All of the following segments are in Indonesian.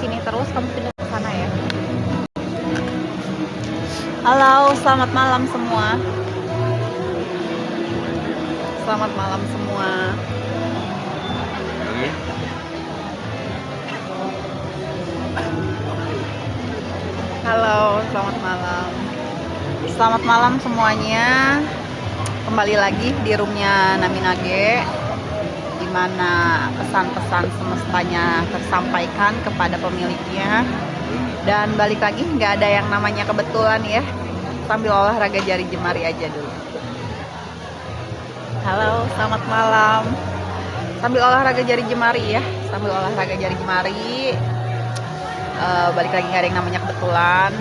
sini terus, kamu pindah ke sana ya. Halo, selamat malam semua. Selamat malam semua. Halo, selamat malam. Selamat malam semuanya. Kembali lagi di roomnya Naminage, di mana pesan-pesan semestanya tersampaikan kepada pemiliknya. Dan balik lagi, nggak ada yang namanya kebetulan ya. Sambil olahraga jari jemari aja dulu. Halo, selamat malam. Sambil olahraga jari jemari ya. Sambil olahraga jari jemari. Balik lagi, nggak ada yang namanya kebetulan.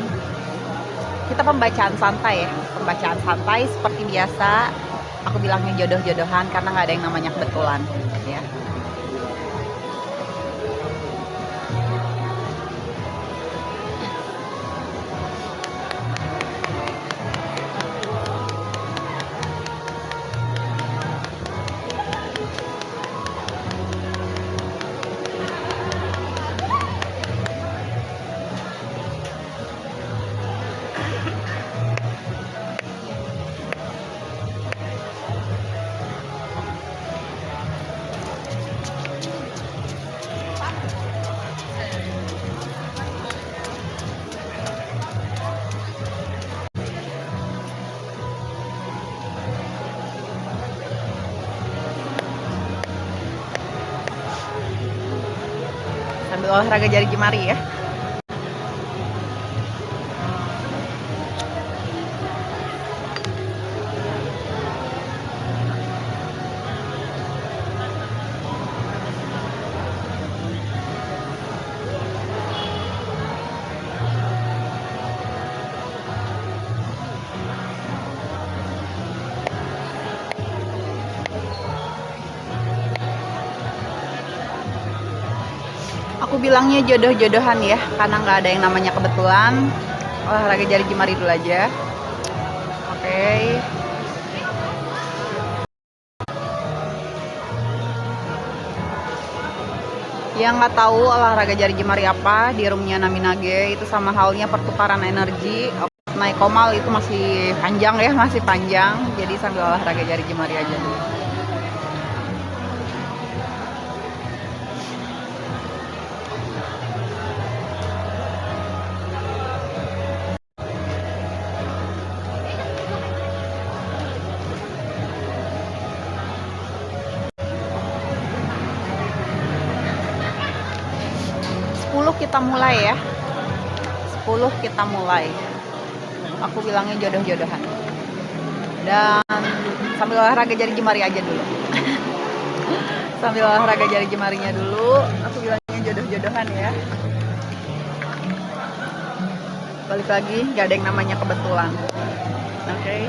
Kita pembacaan santai ya. Pembacaan santai seperti biasa. Aku bilangnya jodoh-jodohan karena nggak ada yang namanya kebetulan ya. 'Sambil olahraga jari jemari ya. Aku bilangnya jodoh-jodohan ya, karena nggak ada yang namanya kebetulan. Olahraga jari jemari dulu aja. Oke. Yang nggak tahu olahraga jari jemari apa di roomnya Naminage, itu sama halnya pertukaran energi. Naik komal itu masih panjang ya, masih panjang. Jadi sambil olahraga jari jemari aja dulu. Kita mulai ya. 10 kita mulai. Aku bilangnya jodoh-jodohan. Dan sambil olahraga jari jemari aja dulu. Sambil olahraga jari jemarinya dulu, aku bilangnya jodoh-jodohan ya. Balik lagi, gak ada yang namanya kebetulan. Oke.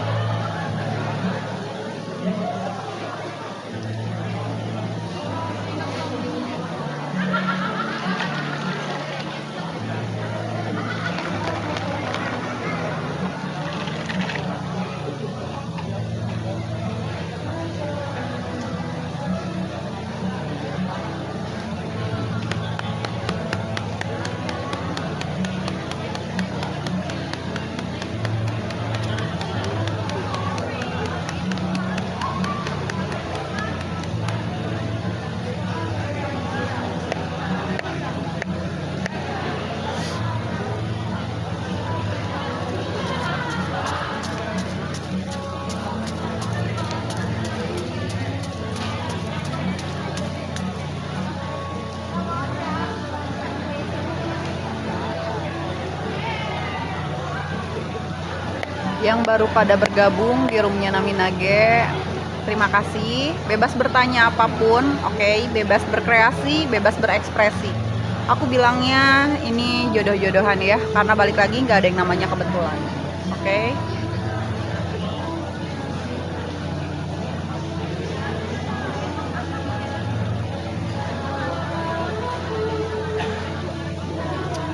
Yang baru pada bergabung di roomnya Naminage, terima kasih. Bebas bertanya apapun, oke? Bebas berkreasi, bebas berekspresi. Aku bilangnya ini jodoh-jodohan ya, karena balik lagi nggak ada yang namanya kebetulan, oke?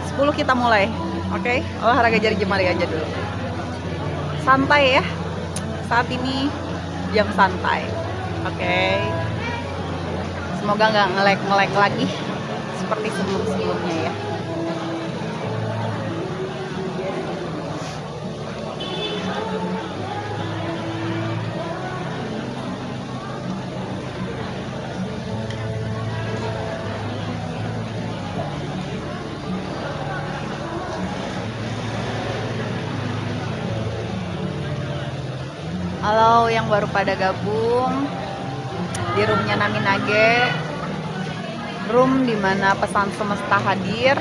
Sepuluh kita mulai, oke? Olahraga jari jemari aja dulu. Santai ya, saat ini jam santai. Oke. Semoga nggak nge-lag lagi seperti sebelum-sebelumnya ya. Halo yang baru pada gabung di roomnya Naminage, room dimana pesan semesta hadir.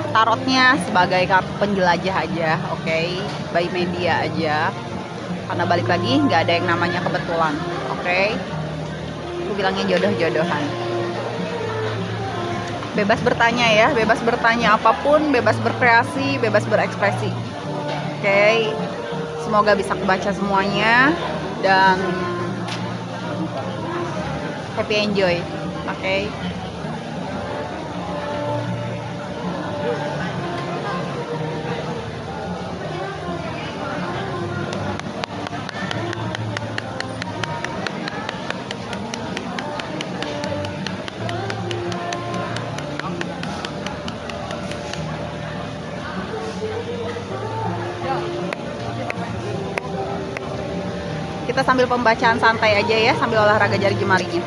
Tarotnya sebagai kartu penjelajah aja, oke, by media aja. Karena balik lagi nggak ada yang namanya kebetulan, oke. Aku bilangnya jodoh-jodohan. Bebas bertanya ya, bebas bertanya apapun, bebas berkreasi, bebas berekspresi. Oke. Semoga bisa kebaca semuanya dan happy enjoy. Oke. Kita sambil pembacaan santai aja ya, sambil olahraga jari jemarinya.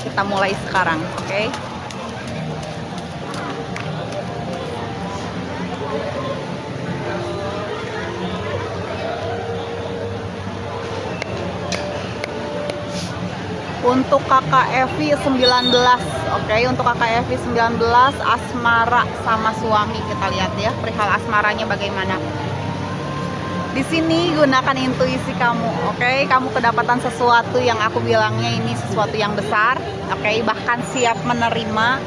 Kita mulai sekarang, oke? Untuk kakak Evi 19, oke, untuk kakak Evi 19 asmara sama suami, kita lihat ya perihal asmaranya bagaimana. Di sini gunakan intuisi kamu, oke? Kamu kedapatan sesuatu yang aku bilangnya ini sesuatu yang besar, oke? Bahkan siap menerima.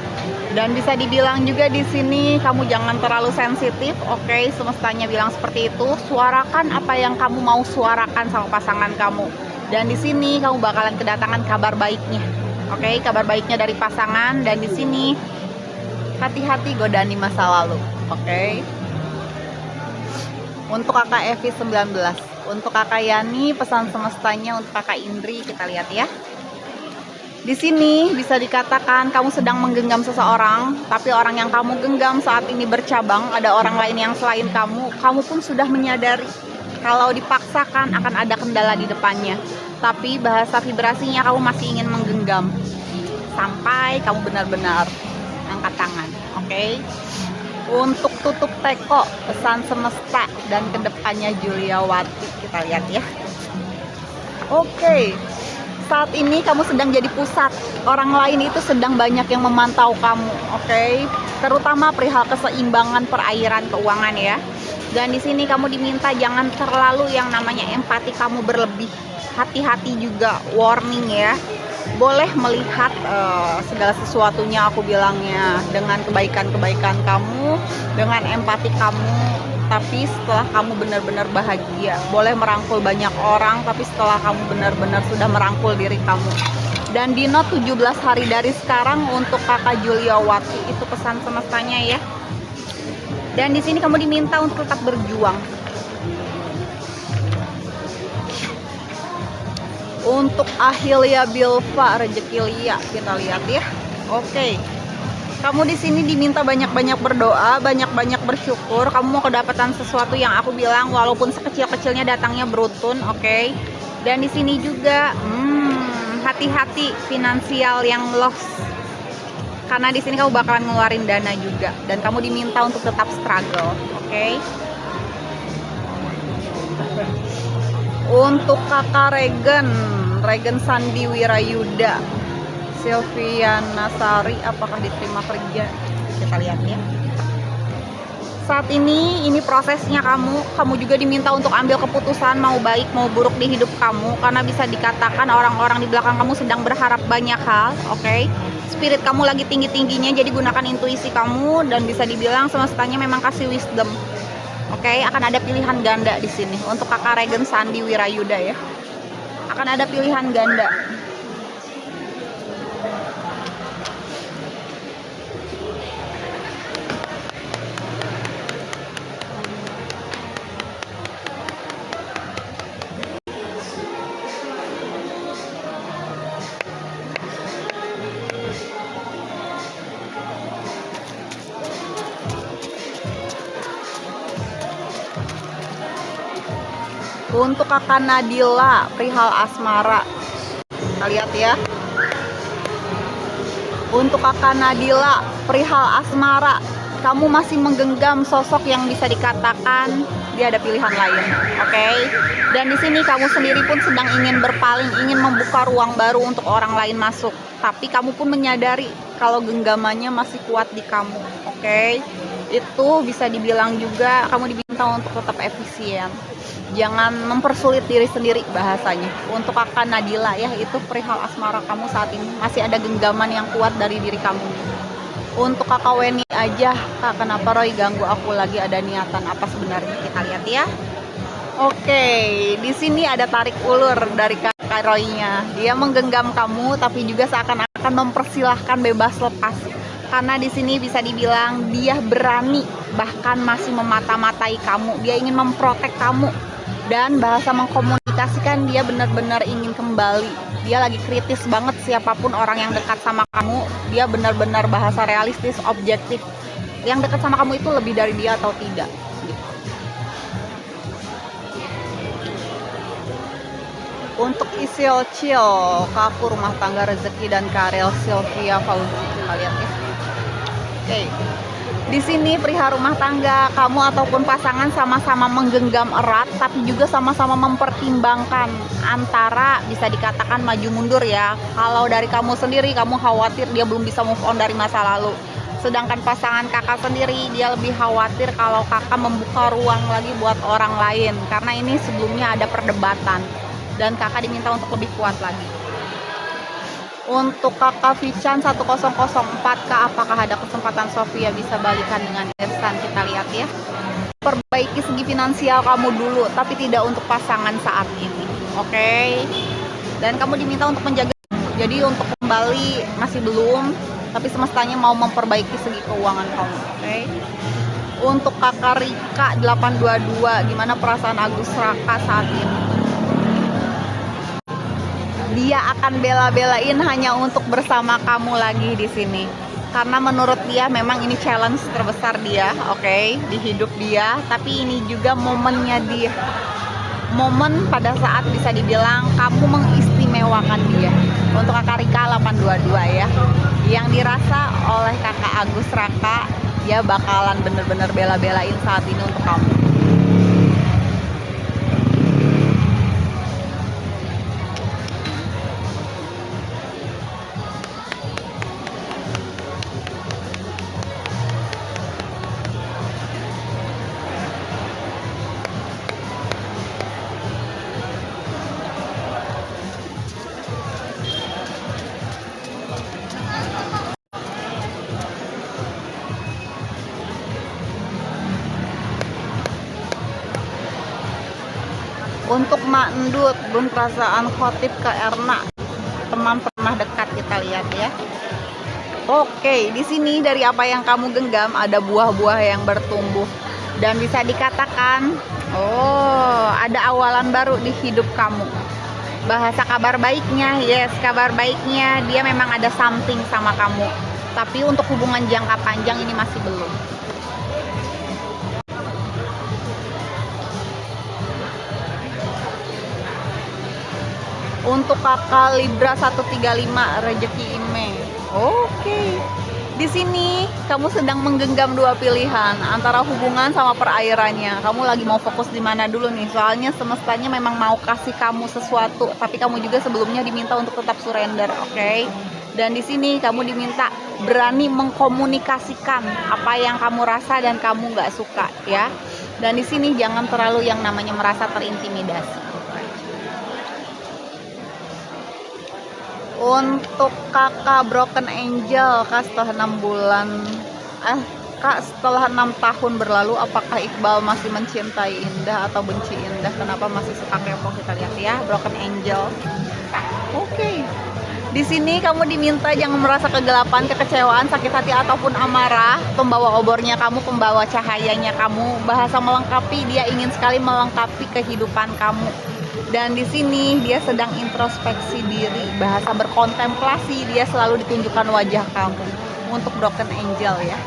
Dan bisa dibilang juga di sini kamu jangan terlalu sensitif, oke? Semestanya bilang seperti itu. Suarakan apa yang kamu mau suarakan sama pasangan kamu. Dan di sini kamu bakalan kedatangan kabar baiknya, oke? Kabar baiknya dari pasangan. Dan di sini hati-hati godaan di masa lalu, oke? Untuk kakak Evi 19, untuk kakak Yani pesan semestanya untuk kakak Indri, kita lihat ya. Di sini bisa dikatakan kamu sedang menggenggam seseorang, tapi orang yang kamu genggam saat ini bercabang, ada orang lain yang selain kamu. Kamu pun sudah menyadari kalau dipaksakan akan ada kendala di depannya. Tapi bahasa vibrasinya kamu masih ingin menggenggam sampai kamu benar-benar angkat tangan, oke? Untuk tutup teko pesan semesta dan kedepannya Juliawati, kita lihat ya. Oke, saat ini kamu sedang jadi pusat, orang lain itu sedang banyak yang memantau kamu, oke? Terutama perihal keseimbangan perairan keuangan ya. Dan di sini kamu diminta jangan terlalu yang namanya empati kamu berlebih. Hati-hati juga, warning ya. Boleh melihat segala sesuatunya, aku bilangnya, dengan kebaikan-kebaikan kamu, dengan empati kamu, tapi setelah kamu benar-benar bahagia. Boleh merangkul banyak orang, tapi setelah kamu benar-benar sudah merangkul diri kamu. Dan di note 17 hari dari sekarang untuk kakak Juliawati, itu pesan semestanya ya. Dan di sini kamu diminta untuk tetap berjuang. Untuk Ahilia Bilva rezeki Lia, kita lihat ya. Oke. Kamu di sini diminta banyak-banyak berdoa, banyak-banyak bersyukur. Kamu mau kedapatan sesuatu yang aku bilang walaupun sekecil-kecilnya datangnya beruntun, oke. Dan di sini juga hati-hati finansial yang loss. Karena di sini kamu bakalan ngeluarin dana juga dan kamu diminta untuk tetap struggle, oke. Untuk kakak Regen Sandi Wirayuda, Sylvia Nasari, apakah diterima kerja? Kita lihat ya. Saat ini prosesnya kamu juga diminta untuk ambil keputusan mau baik mau buruk di hidup kamu, karena bisa dikatakan orang-orang di belakang kamu sedang berharap banyak hal, oke? Spirit kamu lagi tinggi-tingginya, jadi gunakan intuisi kamu dan bisa dibilang semestanya memang kasih wisdom. Oke, akan ada pilihan ganda di sini untuk kakak Regen Sandi Wirayuda ya. Akan ada pilihan ganda. Untuk kakak Nadila perihal asmara, kita lihat ya. Untuk kakak Nadila perihal asmara, kamu masih menggenggam sosok yang bisa dikatakan dia ada pilihan lain. Oke. Dan di sini kamu sendiri pun sedang ingin berpaling, ingin membuka ruang baru untuk orang lain masuk. Tapi kamu pun menyadari kalau genggamannya masih kuat di kamu. Oke. Itu bisa dibilang juga kamu diminta untuk tetap efisien. Jangan mempersulit diri sendiri bahasanya. Untuk kakak Nadila ya, itu perihal asmara kamu saat ini masih ada genggaman yang kuat dari diri kamu. Untuk kakak Weni aja, kak, kenapa Roy ganggu aku lagi, ada niatan apa sebenarnya, kita lihat ya. Oke, di sini ada tarik ulur dari kakak Roy-nya. Dia menggenggam kamu tapi juga seakan-akan mempersilahkan bebas lepas. Karena di sini bisa dibilang dia berani, bahkan masih memata-matai kamu. Dia ingin memprotek kamu. Dan bahasa mengkomunikasikan dia benar-benar ingin kembali. Dia lagi kritis banget siapapun orang yang dekat sama kamu. Dia benar-benar bahasa realistis, objektif. Yang dekat sama kamu itu lebih dari dia atau tidak. Gitu. Untuk Isil Cil, kaku rumah tangga rezeki dan Karel Sylvia Fauzi, kita lihat ya. Oke. Di sini perihal rumah tangga, kamu ataupun pasangan sama-sama menggenggam erat, tapi juga sama-sama mempertimbangkan antara bisa dikatakan maju mundur ya. Kalau dari kamu sendiri, kamu khawatir dia belum bisa move on dari masa lalu. Sedangkan pasangan kakak sendiri, dia lebih khawatir kalau kakak membuka ruang lagi buat orang lain. Karena ini sebelumnya ada perdebatan, dan kakak diminta untuk lebih kuat lagi. Untuk kakak Vichan 1004 kak, apakah ada kesempatan Sofia bisa balikan dengan Irsan? Kita lihat ya. Perbaiki segi finansial kamu dulu, tapi tidak untuk pasangan saat ini. Oke. Dan kamu diminta untuk menjaga. Jadi untuk kembali masih belum, tapi semestanya mau memperbaiki segi keuangan kamu. Oke. Untuk kakak Rika 822, gimana perasaan Agus Raka saat ini? Dia akan bela-belain hanya untuk bersama kamu lagi di sini. Karena menurut dia memang ini challenge terbesar dia, oke, di hidup dia. Tapi ini juga momennya dia. Momen pada saat bisa dibilang kamu mengistimewakan dia. Untuk kakak Rika 822 ya. Yang dirasa oleh kakak Agus Raka, dia bakalan bener-bener bela-belain saat ini untuk kamu. Untuk Mak Endut, bun perasaan khotib ke Erna, teman pernah dekat, kita lihat ya. Oke, di sini dari apa yang kamu genggam ada buah-buah yang bertumbuh dan bisa dikatakan, oh, ada awalan baru di hidup kamu. Bahasa kabar baiknya, yes, kabar baiknya dia memang ada something sama kamu. Tapi untuk hubungan jangka panjang ini masih belum. Untuk kakak Libra 135 rezeki Ime. Oke. Di sini kamu sedang menggenggam dua pilihan antara hubungan sama perairannya. Kamu lagi mau fokus di mana dulu nih? Soalnya semestanya memang mau kasih kamu sesuatu, tapi kamu juga sebelumnya diminta untuk tetap surrender, oke? Dan di sini kamu diminta berani mengkomunikasikan apa yang kamu rasa dan kamu nggak suka ya. Dan di sini jangan terlalu yang namanya merasa terintimidasi. Untuk kakak Broken Angel, kak setelah 6 bulan kak setelah 6 tahun berlalu, apakah Iqbal masih mencintai Indah atau benci Indah? Kenapa masih suka kepo? Kita lihat ya, Broken Angel. Oke. Di sini kamu diminta jangan merasa kegelapan, kekecewaan, sakit hati ataupun amarah. Pembawa obornya kamu, pembawa cahayanya kamu. Bahasa melengkapi, dia ingin sekali melengkapi kehidupan kamu. Dan di sini dia sedang introspeksi diri, bahasa berkontemplasi, dia selalu ditunjukkan wajah kamu. Untuk Broken Angel ya.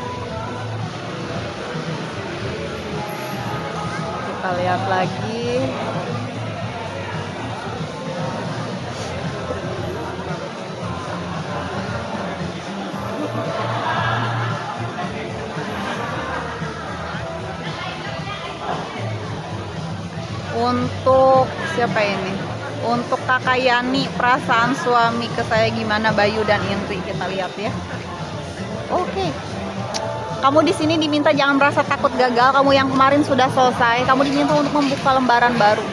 Kita lihat lagi. Untuk siapa ini? Untuk kakak Yani, perasaan suami ke saya gimana? Bayu dan Indri, kita lihat ya. Oke. Kamu di sini diminta jangan merasa takut gagal. Kamu yang kemarin sudah selesai. Kamu diminta untuk membuka lembaran baru.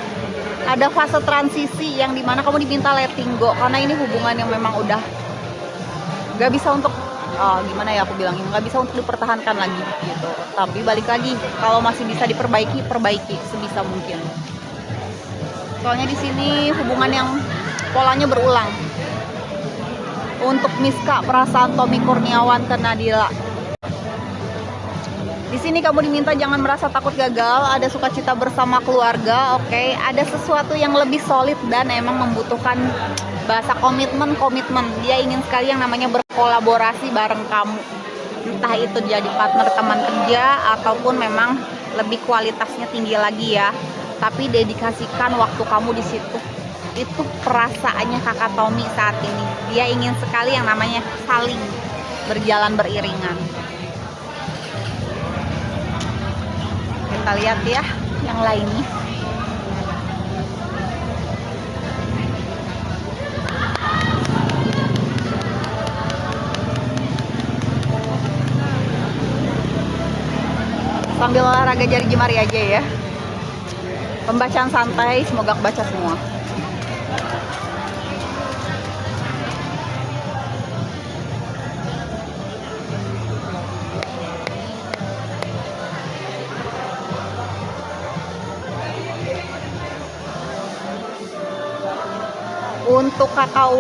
Ada fase transisi yang dimana kamu diminta letting go, karena ini hubungan yang memang udah gak bisa untuk gimana ya aku bilangin, nggak bisa untuk dipertahankan lagi gitu. Tapi balik lagi, kalau masih bisa diperbaiki, perbaiki sebisa mungkin. Soalnya di sini hubungan yang polanya berulang. Untuk Miska, perasaan Tommy Kurniawan ke Nadila. Di sini kamu diminta jangan merasa takut gagal, ada sukacita bersama keluarga, oke. Ada sesuatu yang lebih solid dan emang membutuhkan bahasa komitmen. Dia ingin sekali yang namanya berkolaborasi bareng kamu. Entah itu jadi partner teman kerja ataupun memang lebih kualitasnya tinggi lagi ya. Tapi dedikasikan waktu kamu di situ. Itu perasaannya kakak Tommy saat ini. Dia ingin sekali yang namanya saling berjalan beriringan. Kita lihat ya yang lainnya. Sambil olahraga jari jemari aja ya. Pembacaan santai, semoga kebaca semua. Untuk kakak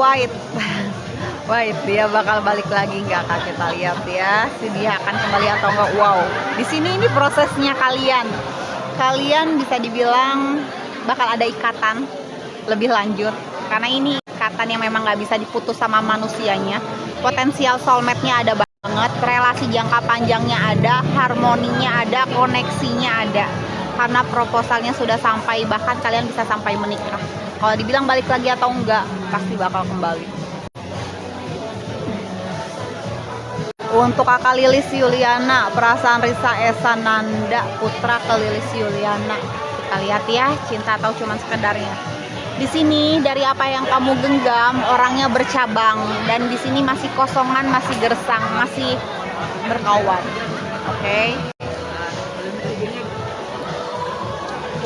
White dia bakal balik lagi nggak kak? Kita lihat ya, si dia akan kembali atau enggak. Wow, di sini ini prosesnya kalian bisa dibilang bakal ada ikatan lebih lanjut, karena ini ikatan yang memang nggak bisa diputus sama manusianya. Potensial soulmate-nya ada banget, relasi jangka panjangnya ada, harmoninya ada, koneksinya ada, karena proposalnya sudah sampai, bahkan kalian bisa sampai menikah. Kalau dibilang balik lagi atau enggak, pasti bakal kembali. Untuk kakak Lilis Yuliana, perasaan Risa Esananda Putra ke Lilis Yuliana. Kita lihat ya, cinta atau cuman sekedarnya. Di sini dari apa yang kamu genggam, orangnya bercabang, dan di sini masih kosongan, masih gersang, masih berkawan. Oke.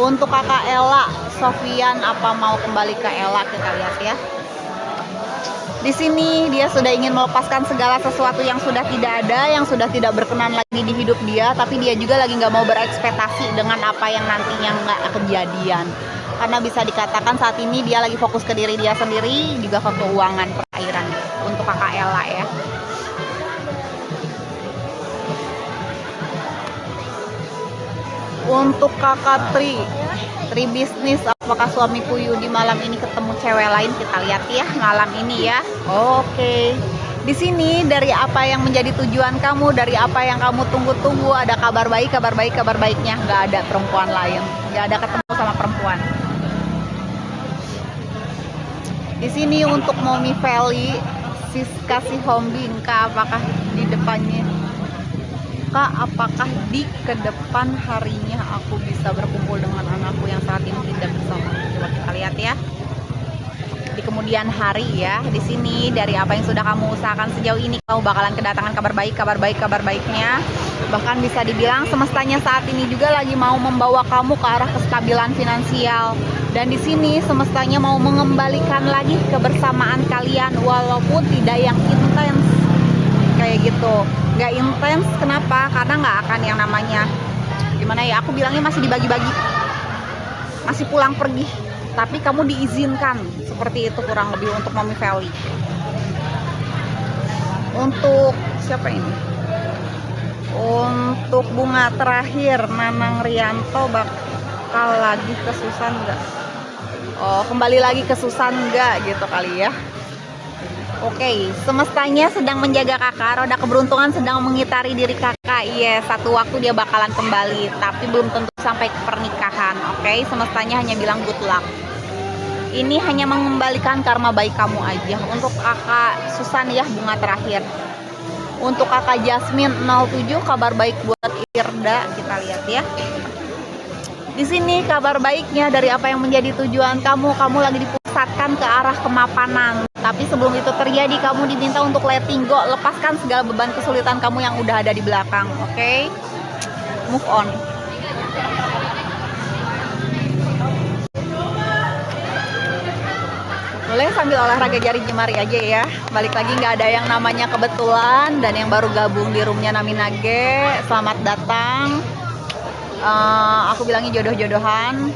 Untuk kakak Ella, Sofian, apa mau kembali ke Ella? Kita lihat ya. Di sini dia sudah ingin melepaskan segala sesuatu yang sudah tidak ada, yang sudah tidak berkenan lagi di hidup dia, tapi dia juga lagi nggak mau berekspektasi dengan apa yang nantinya nggak kejadian. Karena bisa dikatakan saat ini dia lagi fokus ke diri dia sendiri, juga ke keuangan perairan. Untuk kakak Ella ya. Untuk kakak Tri bisnis, apakah suamiku Yudi malam ini ketemu cewek lain? Kita lihat ya malam ini ya. Oke. Di sini dari apa yang menjadi tujuan kamu, dari apa yang kamu tunggu-tunggu, ada kabar baiknya. Nggak ada perempuan lain, nggak ada ketemu sama perempuan. Di sini untuk Momi Feli, kasih hombing Kak, apakah di depannya? Kak, apakah di kedepan harinya aku bisa berkumpul dengan anakku yang saat ini tidak bersama? Coba kita lihat ya. Di kemudian hari ya, di sini dari apa yang sudah kamu usahakan sejauh ini, kamu bakalan kedatangan kabar baiknya. Bahkan bisa dibilang semestanya saat ini juga lagi mau membawa kamu ke arah kestabilan finansial. Dan di sini semestanya mau mengembalikan lagi kebersamaan kalian, walaupun tidak yang intens kayak gitu. Nggak intens, kenapa? Karena nggak akan yang namanya gimana ya, aku bilangnya masih dibagi-bagi, masih pulang pergi, tapi kamu diizinkan seperti itu kurang lebih untuk Momi Feli. Untuk siapa ini? Untuk bunga terakhir, Nanang Rianto, bakal lagi ke Susan nggak? Oh, kembali lagi ke Susan nggak gitu kali ya. Oke, semestanya sedang menjaga kakak, roda keberuntungan sedang mengitari diri kakak. Iya, satu waktu dia bakalan kembali, tapi belum tentu sampai ke pernikahan. Oke, semestanya hanya bilang good luck. Ini hanya mengembalikan karma baik kamu aja. Untuk kakak Susan ya, bunga terakhir. Untuk kakak Jasmine 07, kabar baik buat Irda. Kita lihat ya. Di sini kabar baiknya dari apa yang menjadi tujuan kamu lagi dipusatkan ke arah kemapanan. Tapi sebelum itu terjadi, kamu diminta untuk letting go, lepaskan segala beban kesulitan kamu yang udah ada di belakang, oke? Move on. Boleh sambil olahraga jari jemari aja ya. Balik lagi, nggak ada yang namanya kebetulan. Dan yang baru gabung di roomnya Nami Nage, selamat datang. Aku bilangnya jodoh-jodohan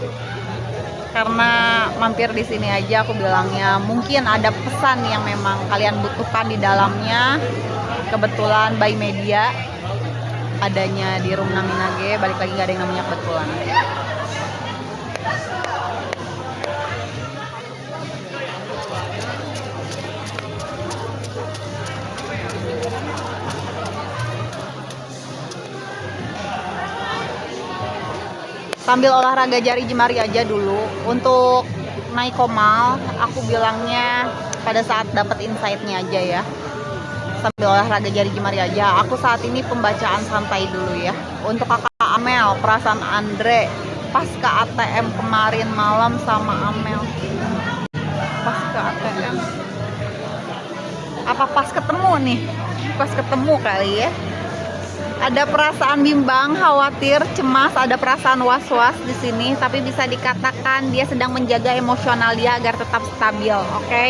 karena mampir di sini aja. Aku bilangnya mungkin ada pesan yang memang kalian butuhkan di dalamnya. Kebetulan by media adanya di room Nami Nage. Balik lagi, nggak ada yang namanya kebetulan. Sambil olahraga jari jemari aja dulu. Untuk naik komal, aku bilangnya pada saat dapat insight-nya aja ya. Sambil olahraga jari jemari aja. Aku saat ini pembacaan santai dulu ya. Untuk kakak Amel, perasaan Andre pas ke ATM kemarin malam sama Amel. Pas ke ATM. Apa pas ketemu nih? Pas ketemu kali ya. Ada perasaan bimbang, khawatir, cemas, ada perasaan was-was di sini, tapi bisa dikatakan dia sedang menjaga emosional dia agar tetap stabil, oke?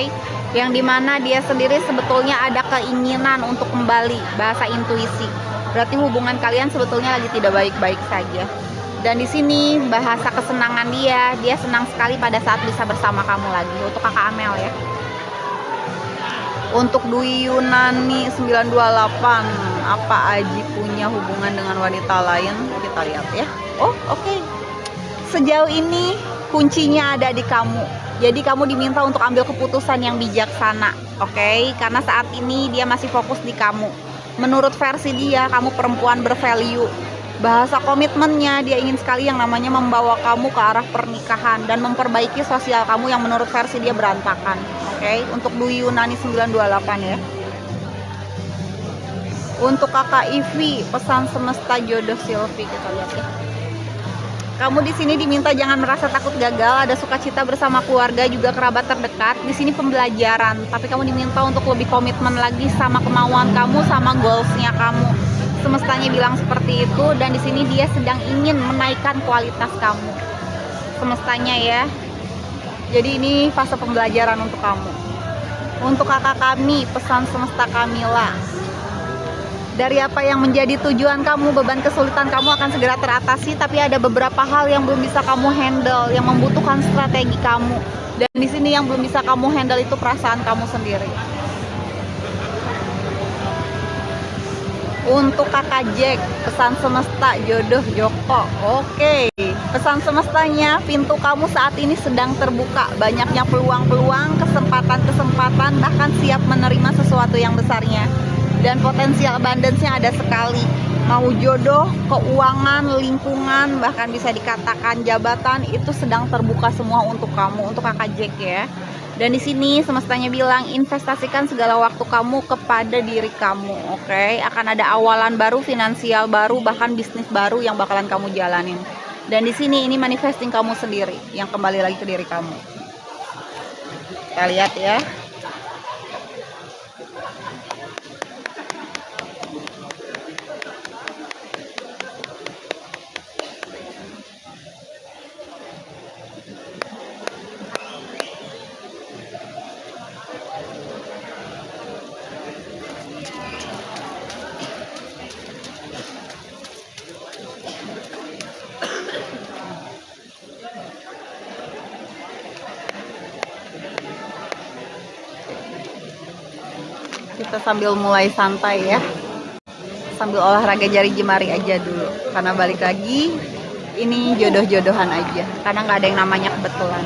Yang dimana dia sendiri sebetulnya ada keinginan untuk kembali, bahasa intuisi. Berarti hubungan kalian sebetulnya lagi tidak baik-baik saja. Dan di sini bahasa kesenangan dia senang sekali pada saat bisa bersama kamu lagi. Untuk kakak Amel ya. Untuk Dwi Yunani 928, apa Aji punya hubungan dengan wanita lain? Kita lihat ya. Oh, oke. Sejauh ini kuncinya ada di kamu. Jadi kamu diminta untuk ambil keputusan yang bijaksana, oke? Karena saat ini dia masih fokus di kamu. Menurut versi dia, kamu perempuan bervalue. Bahasa komitmennya, dia ingin sekali yang namanya membawa kamu ke arah pernikahan dan memperbaiki sosial kamu yang menurut versi dia berantakan. Oke, untuk Dwi Yunani 928 ya. Untuk kakak Ivi, pesan semesta jodoh Silvi, kita lihat ya. Kamu di sini diminta jangan merasa takut gagal, ada sukacita bersama keluarga juga kerabat terdekat. Di sini pembelajaran, tapi kamu diminta untuk lebih komitmen lagi sama kemauan kamu, sama goalsnya kamu. Semestanya bilang seperti itu, dan di sini dia sedang ingin menaikkan kualitas kamu. Semestanya ya. Jadi ini fase pembelajaran untuk kamu. Untuk kakak kami, pesan semesta Kamila. Dari apa yang menjadi tujuan kamu, beban kesulitan kamu akan segera teratasi, tapi ada beberapa hal yang belum bisa kamu handle, yang membutuhkan strategi kamu. Dan di sini yang belum bisa kamu handle itu perasaan kamu sendiri. Untuk kakak Jack, pesan semesta jodoh Joko. Oke, pesan semestanya, pintu kamu saat ini sedang terbuka. Banyaknya peluang-peluang, kesempatan-kesempatan, bahkan siap menerima sesuatu yang besarnya. Dan potensial abundance-nya ada sekali. Mau jodoh, keuangan, lingkungan, bahkan bisa dikatakan jabatan, itu sedang terbuka semua untuk kamu, untuk kakak Jack ya. Dan di sini semestanya bilang investasikan segala waktu kamu kepada diri kamu, oke? Akan ada awalan baru, finansial baru, bahkan bisnis baru yang bakalan kamu jalanin. Dan di sini ini manifesting kamu sendiri yang kembali lagi ke diri kamu. Kita lihat ya. Kita sambil mulai santai ya, sambil olahraga jari jemari aja dulu, karena balik lagi ini jodoh-jodohan aja, karena nggak ada yang namanya kebetulan.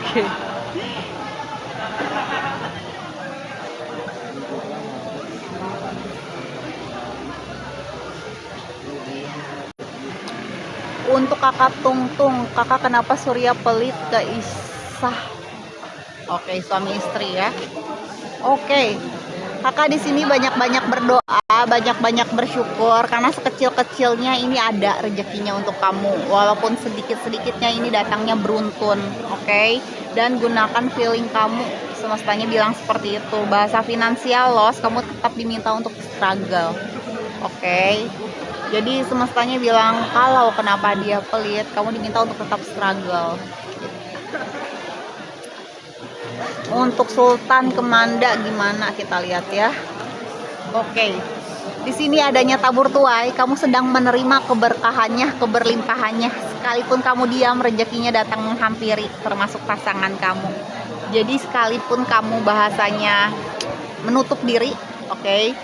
Oke. Untuk kakak Tungtung, kakak kenapa Surya pelit ke Isah? Oke, suami istri ya. Oke. Kakak di sini banyak-banyak berdoa, banyak-banyak bersyukur karena sekecil-kecilnya ini ada rezekinya untuk kamu. Walaupun sedikit-sedikitnya ini datangnya beruntun, oke? Dan gunakan feeling kamu, semestanya bilang seperti itu. Bahasa finansial loss, kamu tetap diminta untuk struggle, oke? Jadi semestanya bilang kalau kenapa dia pelit, kamu diminta untuk tetap struggle. Untuk Sultan Kemanda gimana kita lihat ya. Oke. Di sini adanya tabur tuai, kamu sedang menerima keberkahannya, keberlimpahannya. Sekalipun kamu diam, rezekinya datang menghampiri, termasuk pasangan kamu. Jadi sekalipun kamu bahasanya menutup diri, oke,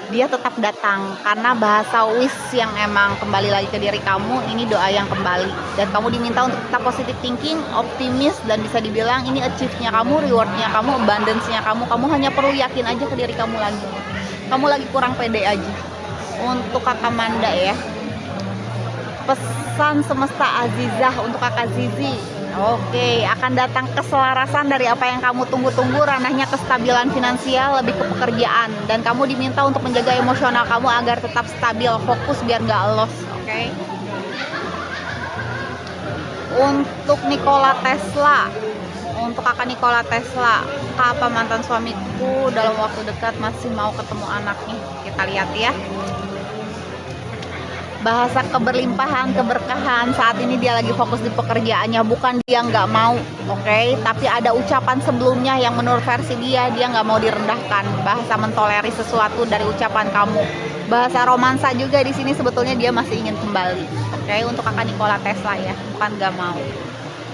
dia tetap datang karena bahasa wish yang emang kembali lagi ke diri kamu, ini doa yang kembali. Dan kamu diminta untuk tetap positive thinking, optimis, dan bisa dibilang ini achieve-nya kamu, reward-nya kamu, abundance-nya kamu hanya perlu yakin aja ke diri kamu lagi. Kamu lagi kurang pede aja. Untuk kakak Manda ya, pesan semesta Azizah untuk kakak Zizi. Oke, akan datang keselarasan dari apa yang kamu tunggu-tunggu, ranahnya kestabilan finansial, lebih ke pekerjaan. Dan kamu diminta untuk menjaga emosional kamu agar tetap stabil, fokus biar nggak lost, oke? Untuk Nikola Tesla, untuk kakak Nikola Tesla, apa mantan suamiku dalam waktu dekat masih mau ketemu anaknya? Kita lihat ya. Bahasa keberlimpahan, keberkahan, saat ini dia lagi fokus di pekerjaannya, bukan dia nggak mau, oke? Tapi ada ucapan sebelumnya yang menurut versi dia nggak mau direndahkan. Bahasa mentoleri sesuatu dari ucapan kamu. Bahasa romansa juga di sini sebetulnya dia masih ingin kembali, oke? Untuk kakak Nikola Tesla ya, bukan nggak mau.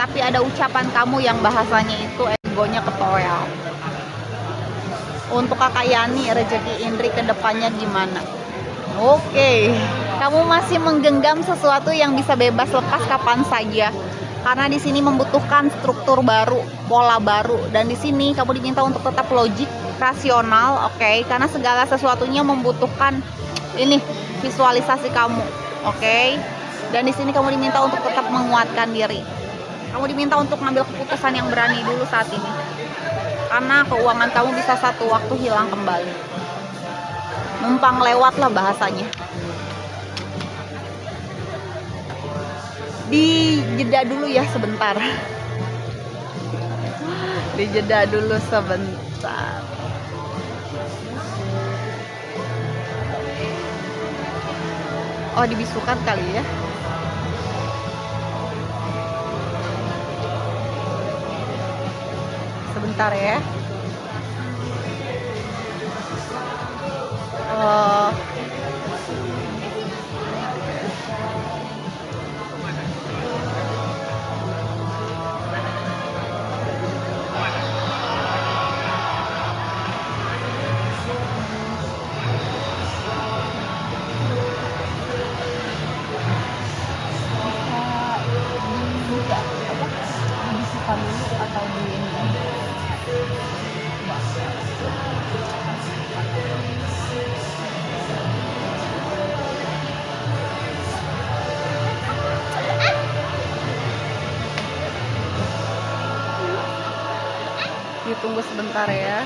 Tapi ada ucapan kamu yang bahasanya itu egonya ketoel. Untuk kakak Yani, rezeki Indri kedepannya gimana? Oke, kamu masih menggenggam sesuatu yang bisa bebas lepas kapan saja. Karena di sini membutuhkan struktur baru, pola baru, dan di sini kamu diminta untuk tetap logik, rasional, oke? Karena segala sesuatunya membutuhkan ini visualisasi kamu, oke? Dan di sini kamu diminta untuk tetap menguatkan diri. Kamu diminta untuk mengambil keputusan yang berani dulu saat ini. Karena keuangan kamu bisa satu waktu hilang kembali. Numpang lewat lah bahasanya. Dijeda dulu ya sebentar. Dijeda dulu sebentar. Oh, dibisukan kali ya. Sebentar ya. Dibisukan dulu atau di ini? Ditunggu sebentar ya.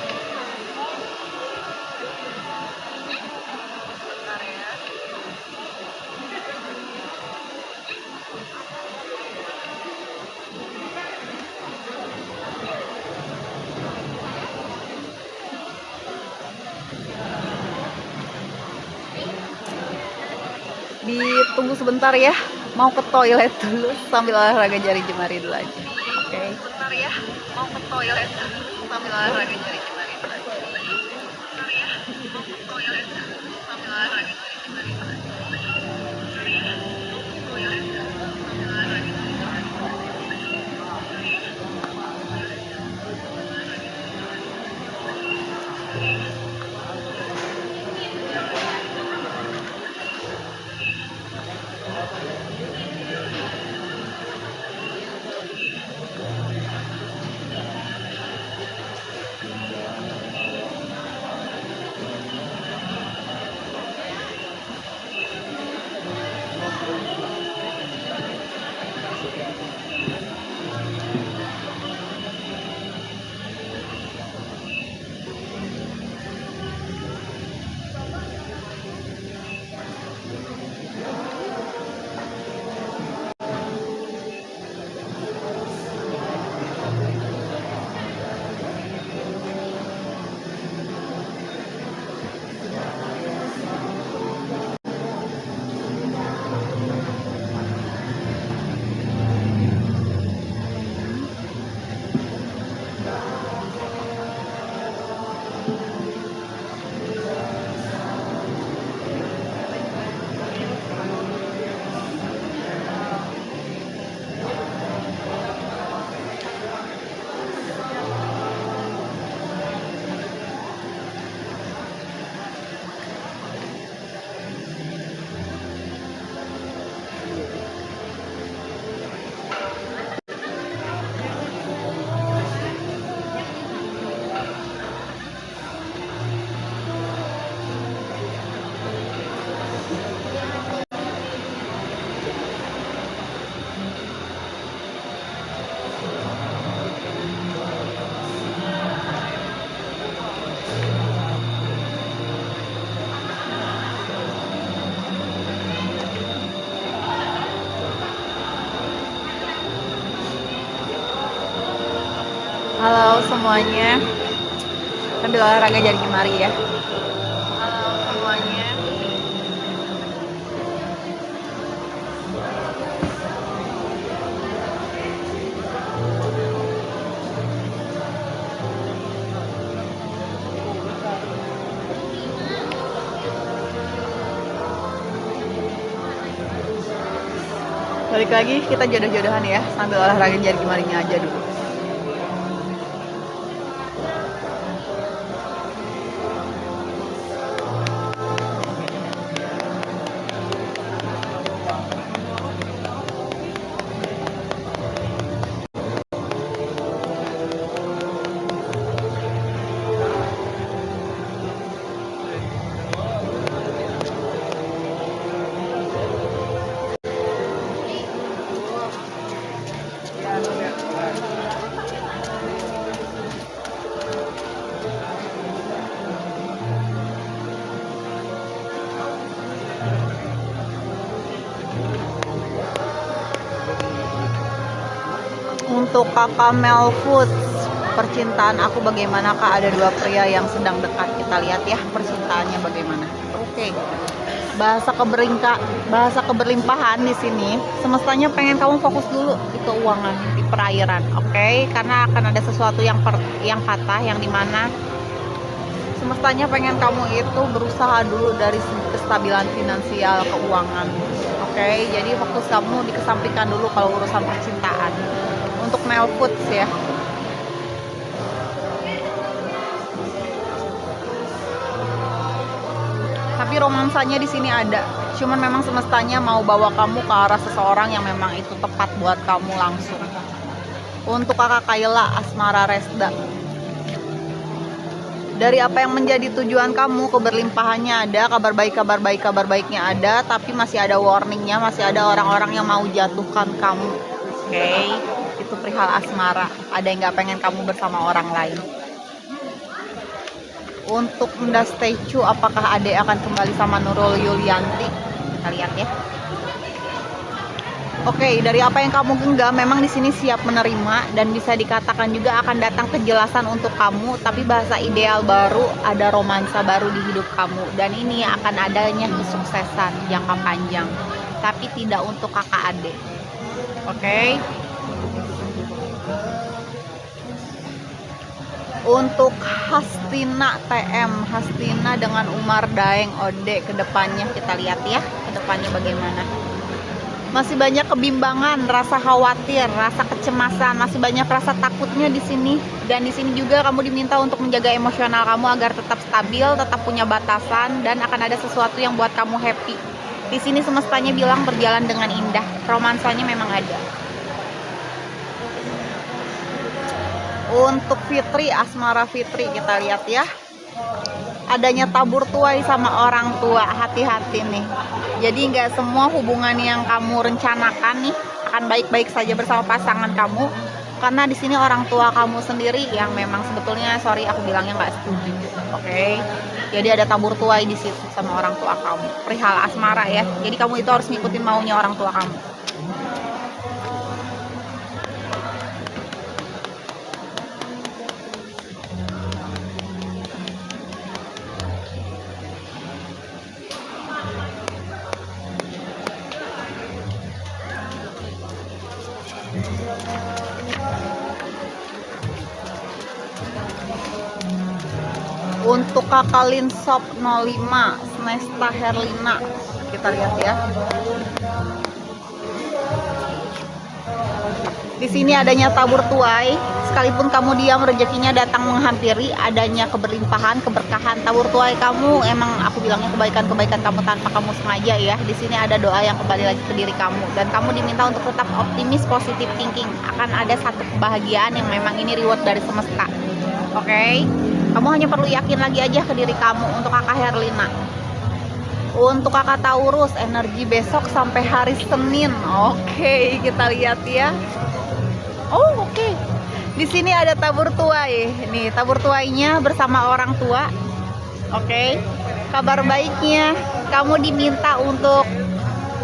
Ditunggu sebentar ya. Mau ke toilet dulu sambil olahraga jari jemari dulu aja. Oke. Sebentar ya. Mau ke toilet dulu sambil olahraga jari jemari dulu aja. Sebentar ya. Mau ke toilet dulu sambil olahraga jari jemari dulu aja. Halo semuanya, sambil olahraga jari jemari ya. Halo semuanya. Balik lagi kita jodoh-jodohan ya, sambil olahraga jari jemarinya aja dulu. Untuk kakak Mel Foods, percintaan aku bagaimana kak? Ada dua pria yang sedang dekat, kita lihat ya percintaannya bagaimana. Oke. Bahasa keberlimpahan di sini. Semestanya pengen kamu fokus dulu di keuangan, di perairan, oke? Karena akan ada sesuatu yang patah, yang dimana semestanya pengen kamu itu berusaha dulu dari kestabilan finansial, keuangan, oke? Jadi fokus kamu dikesampingkan dulu kalau urusan percintaan. Untuk Mel Foods ya. Tapi romansanya di sini ada. Cuman memang semestanya mau bawa kamu ke arah seseorang yang memang itu tepat buat kamu langsung. Untuk kakak Kayla Asmara Resda, dari apa yang menjadi tujuan kamu, keberlimpahannya ada, kabar baiknya ada, tapi masih ada warningnya, masih ada orang-orang yang mau jatuhkan kamu. Oke, itu perihal asmara. Ada yang nggak pengen kamu bersama orang lain. Untuk Menda Statue, apakah Ade akan kembali sama Nurul Yulianti? Kita lihat ya. Oke, dari apa yang kamu genggam, memang di sini siap menerima dan bisa dikatakan juga akan datang kejelasan untuk kamu. Tapi bahasa ideal baru, ada romansa baru di hidup kamu, dan ini akan adanya kesuksesan jangka panjang. Tapi tidak untuk kakak Ade. Oke. Untuk Hastina TM, Hastina dengan Umar Daeng Ode, kedepannya kita lihat ya, kedepannya bagaimana. Masih banyak kebimbangan, rasa khawatir, rasa kecemasan, masih banyak rasa takutnya di sini. Dan di sini juga kamu diminta untuk menjaga emosional kamu agar tetap stabil, tetap punya batasan, dan akan ada sesuatu yang buat kamu happy. Di sini semestanya bilang berjalan dengan indah, romansanya memang ada. Untuk Fitri, Asmara Fitri, kita lihat ya. Adanya tabur tuai sama orang tua, hati-hati nih. Jadi nggak semua hubungan yang kamu rencanakan nih akan baik-baik saja bersama pasangan kamu. Karena di sini orang tua kamu sendiri yang memang sebetulnya, sorry aku bilangnya nggak setuju. Oke. Jadi ada tabur tuai di situ sama orang tua kamu. Perihal asmara ya. Jadi kamu itu harus ngikutin maunya orang tua kamu. Untuk kakak Linsop 05, Snesta Herlina, kita lihat ya. Di sini adanya tabur tuai, sekalipun kamu diam rezekinya datang menghampiri, adanya keberlimpahan, keberkahan. Tabur tuai kamu emang aku bilangnya kebaikan-kebaikan kamu tanpa kamu sengaja ya. Di sini ada doa yang kembali lagi ke diri kamu, dan kamu diminta untuk tetap optimis, positive thinking. Akan ada satu kebahagiaan yang memang ini reward dari semesta. Oke? Kamu hanya perlu yakin lagi aja ke diri kamu. Untuk kakak Herlina. Untuk kakak Taurus, energi besok sampai hari Senin. Oke, kita lihat ya. Oh, oke. Di sini ada tabur tuai. Nih, tabur tuainya bersama orang tua. Oke. Kabar baiknya, kamu diminta untuk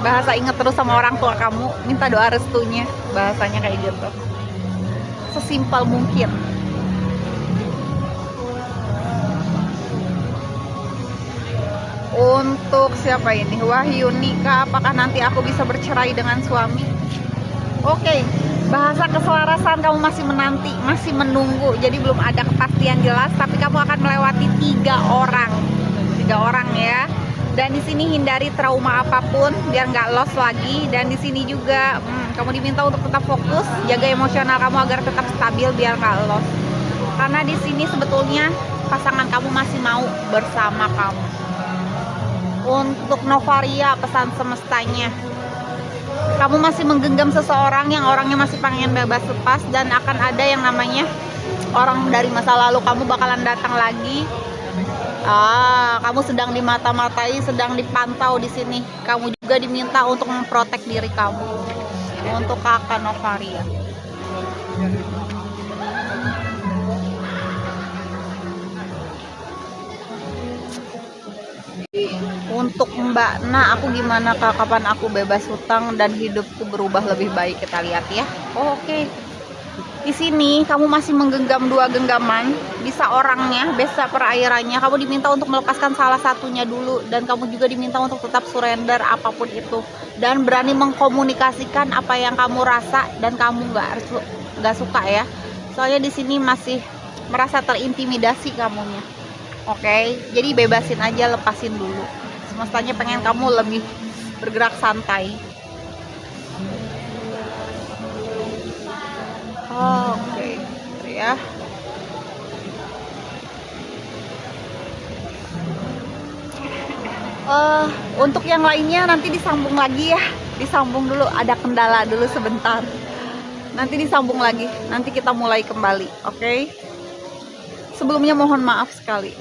bahasa ingat terus sama orang tua kamu, minta doa restunya. Bahasanya kayak gitu. Sesimpel mungkin. Untuk siapa ini? Wahyu nikah, apakah nanti aku bisa bercerai dengan suami? Oke, bahasa keselarasan kamu masih menanti, masih menunggu. Jadi belum ada kepastian jelas, tapi kamu akan melewati 3 orang ya. Dan di sini hindari trauma apapun biar nggak lost lagi. Dan di sini juga kamu diminta untuk tetap fokus, jaga emosional kamu agar tetap stabil biar nggak lost. Karena di sini sebetulnya pasangan kamu masih mau bersama kamu. Untuk Novaria, pesan semestanya, kamu masih menggenggam seseorang yang orangnya masih pengen bebas lepas, dan akan ada yang namanya orang dari masa lalu kamu bakalan datang lagi. Kamu sedang dimata-matai, sedang dipantau di sini. Kamu juga diminta untuk memprotek diri kamu. Untuk kakak Novaria. Untuk Mbak Nah, aku gimana Kak? Kapan aku bebas hutang dan hidupku berubah lebih baik? Kita lihat ya. Oke. Di sini kamu masih menggenggam 2 genggaman, bisa orangnya, bisa perairannya. Kamu diminta untuk melepaskan salah satunya dulu, dan kamu juga diminta untuk tetap surrender apapun itu, dan berani mengkomunikasikan apa yang kamu rasa dan kamu nggak suka ya. Soalnya di sini masih merasa terintimidasi kamunya. Oke, jadi bebasin aja, lepasin dulu. Semestanya pengen kamu lebih bergerak santai. Oke, ya. Untuk yang lainnya nanti disambung lagi ya. Disambung dulu, ada kendala dulu sebentar. Nanti disambung lagi, nanti kita mulai kembali, oke? Sebelumnya mohon maaf sekali.